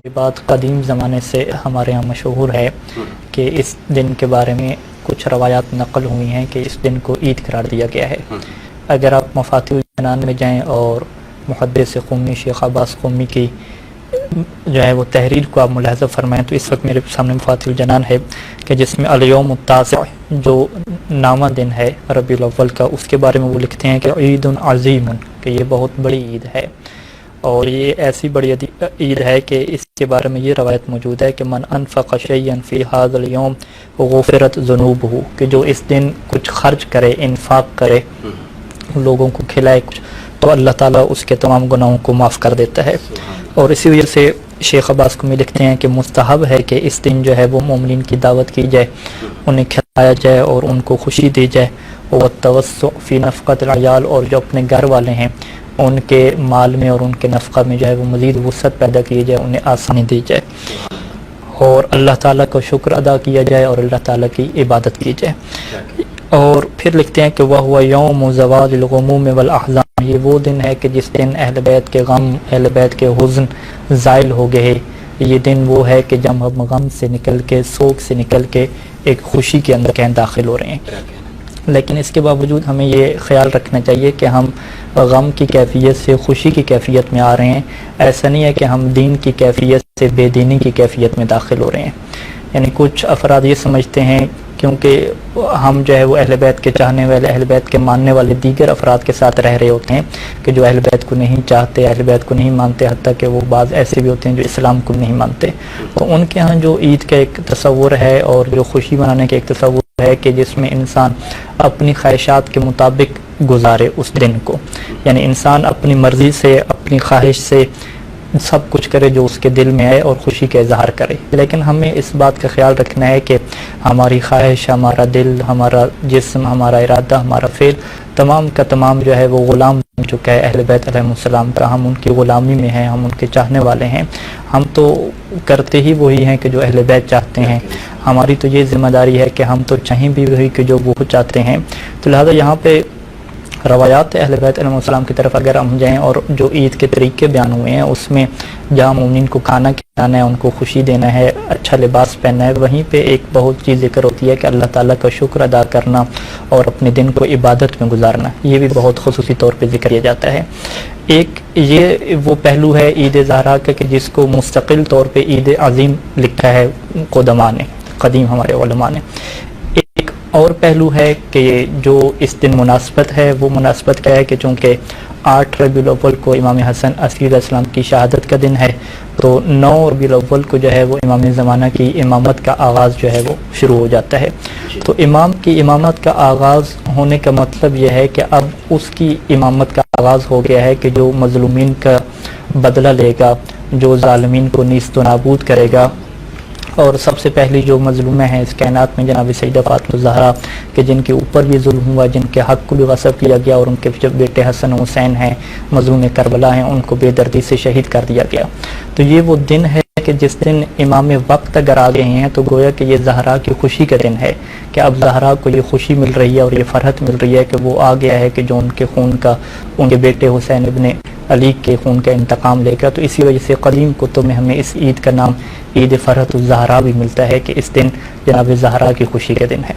یہ بات قدیم زمانے سے ہمارے ہاں مشہور ہے کہ اس دن کے بارے میں کچھ روایات نقل ہوئی ہیں کہ اس دن کو عید قرار دیا گیا ہے۔ اگر آپ مفاتیح الجنان میں جائیں اور محدث قومی شیخ عباس قومی کی جو ہے وہ تحریر کو آپ ملاحظہ فرمائیں تو اس وقت میرے سامنے مفاتیح الجنان ہے کہ جس میں الیوم التاسع جو نامہ دن ہے ربیع الاول کا، اس کے بارے میں وہ لکھتے ہیں کہ عید عظیم، کہ یہ بہت بڑی عید ہے، اور یہ ایسی بڑی عید ہے کہ اس کے بارے میں یہ روایت موجود ہے کہ من انفق شیئا فی ھذا الیوم غفرت ذنوبہ، کہ جو اس دن کچھ خرچ کرے، انفاق کرے، لوگوں کو کھلائے کچھ، تو اللہ تعالیٰ اس کے تمام گناہوں کو معاف کر دیتا ہے۔ اور اسی وجہ سے شیخ عباس قومی لکھتے ہیں کہ مستحب ہے کہ اس دن جو ہے وہ مومنین کی دعوت کی جائے، انہیں کھلایا جائے اور ان کو خوشی دی جائے، والتوسع فی نفقۃ العیال، اور جو اپنے گھر والے ہیں ان کے مال میں اور ان کے نفقہ میں جو ہے وہ مزید وسعت پیدا کی جائے، انہیں آسانی دی جائے، اور اللہ تعالیٰ کا شکر ادا کیا جائے اور اللہ تعالیٰ کی عبادت کی جائے۔ اور پھر لکھتے ہیں کہ وَهُوَ يَوْمُ زَوَالِ الْغُمُومِ وَالْأَحْزَانِ، یہ وہ دن ہے کہ جس دن اہل بیت کے غم، اہل بیت کے حزن زائل ہو گئے۔ یہ دن وہ ہے کہ جب ہم غم سے نکل کے، سوگ سے نکل کے ایک خوشی کے اندر کہیں داخل ہو رہے ہیں۔ لیکن اس کے باوجود ہمیں یہ خیال رکھنا چاہیے کہ ہم غم کی کیفیت سے خوشی کی کیفیت میں آ رہے ہیں، ایسا نہیں ہے کہ ہم دین کی کیفیت سے بے دینی کی کیفیت میں داخل ہو رہے ہیں۔ یعنی کچھ افراد یہ سمجھتے ہیں کیونکہ ہم جو ہے وہ اہل بیت کے چاہنے والے، اہل بیت کے ماننے والے دیگر افراد کے ساتھ رہ رہے ہوتے ہیں کہ جو اہل بیت کو نہیں چاہتے، اہل بیت کو نہیں مانتے، حتیٰ کہ وہ بعض ایسے بھی ہوتے ہیں جو اسلام کو نہیں مانتے، تو ان کے ہاں جو عید کا ایک تصور ہے اور جو خوشی منانے کا ایک تصور ہے کہ جس میں انسان اپنی خواہشات کے مطابق گزارے اس دن کو، یعنی انسان اپنی مرضی سے، اپنی خواہش سے سب کچھ کرے جو اس کے دل میں ہے اور خوشی کا اظہار کرے۔ لیکن ہمیں اس بات کا خیال رکھنا ہے کہ ہماری خواہش، ہمارا دل، ہمارا جسم، ہمارا ارادہ، ہمارا فعل تمام کا تمام جو ہے وہ غلام بن چکا ہے اہل بیت علیہ السلام کا، ہم ان کی غلامی میں ہیں، ہم ان کے چاہنے والے ہیں، ہم تو کرتے ہی وہی ہیں کہ جو اہل بیت چاہتے ہیں، ہماری تو یہ ذمہ داری ہے کہ ہم تو چاہیں بھی وہی کہ جو وہ چاہتے ہیں۔ تو لہذا یہاں پہ روایات اہل بیت علیہ السلام کی طرف اگر ہم جائیں اور جو عید کے طریقے بیان ہوئے ہیں اس میں جہاں مومنین کو کھانا کھلانا ہے، ان کو خوشی دینا ہے، اچھا لباس پہننا ہے، وہیں پہ ایک بہت چیز ذکر ہوتی ہے کہ اللہ تعالیٰ کا شکر ادا کرنا اور اپنے دن کو عبادت میں گزارنا، یہ بھی بہت خصوصی طور پہ ذکر کیا جاتا ہے۔ ایک یہ وہ پہلو ہے عید ضحیٰ کا کہ جس کو مستقل طور پہ عید عظیم لکھا ہے قدماء نے، قدیم ہمارے علماء نے۔ ایک اور پہلو ہے کہ جو اس دن مناسبت ہے، وہ مناسبت کیا ہے کہ چونکہ 8 ربیع الاول کو امام حسن عسکری علیہ السلام کی شہادت کا دن ہے، تو 9 ربیع الاول کو جو ہے وہ امام زمانہ کی امامت کا آغاز جو ہے وہ شروع ہو جاتا ہے۔ تو امام کی امامت کا آغاز ہونے کا مطلب یہ ہے کہ اب اس کی امامت کا آغاز ہو گیا ہے کہ جو مظلومین کا بدلہ لے گا، جو ظالمین کو نیست و نابود کرے گا، اور سب سے پہلی جو مظلومہ ہیں اس کائنات میں جناب سیدہ فاطمہ الزہرا کہ جن کے اوپر بھی ظلم ہوا، جن کے حق کو بھی غصب کیا گیا، اور ان کے جو بیٹے حسن و حسین ہیں، مظلوم کربلا ہیں، ان کو بے دردی سے شہید کر دیا گیا۔ تو یہ وہ دن ہے کہ جس دن امام وقت اگر آ گئے ہیں تو گویا کہ یہ زہرا کی خوشی کا دن ہے کہ اب زہرا کو یہ خوشی مل رہی ہے اور یہ فرحت مل رہی ہے کہ وہ آ گیا ہے کہ جو ان کے خون کا، ان کے بیٹے حسین ابن علی کے خون کا انتقام لے گا۔ تو اسی وجہ سے قدیم کتب میں ہمیں اس عید کا نام عید فرحت الزہرا بھی ملتا ہے کہ اس دن جناب زہرا کی خوشی کا دن ہے۔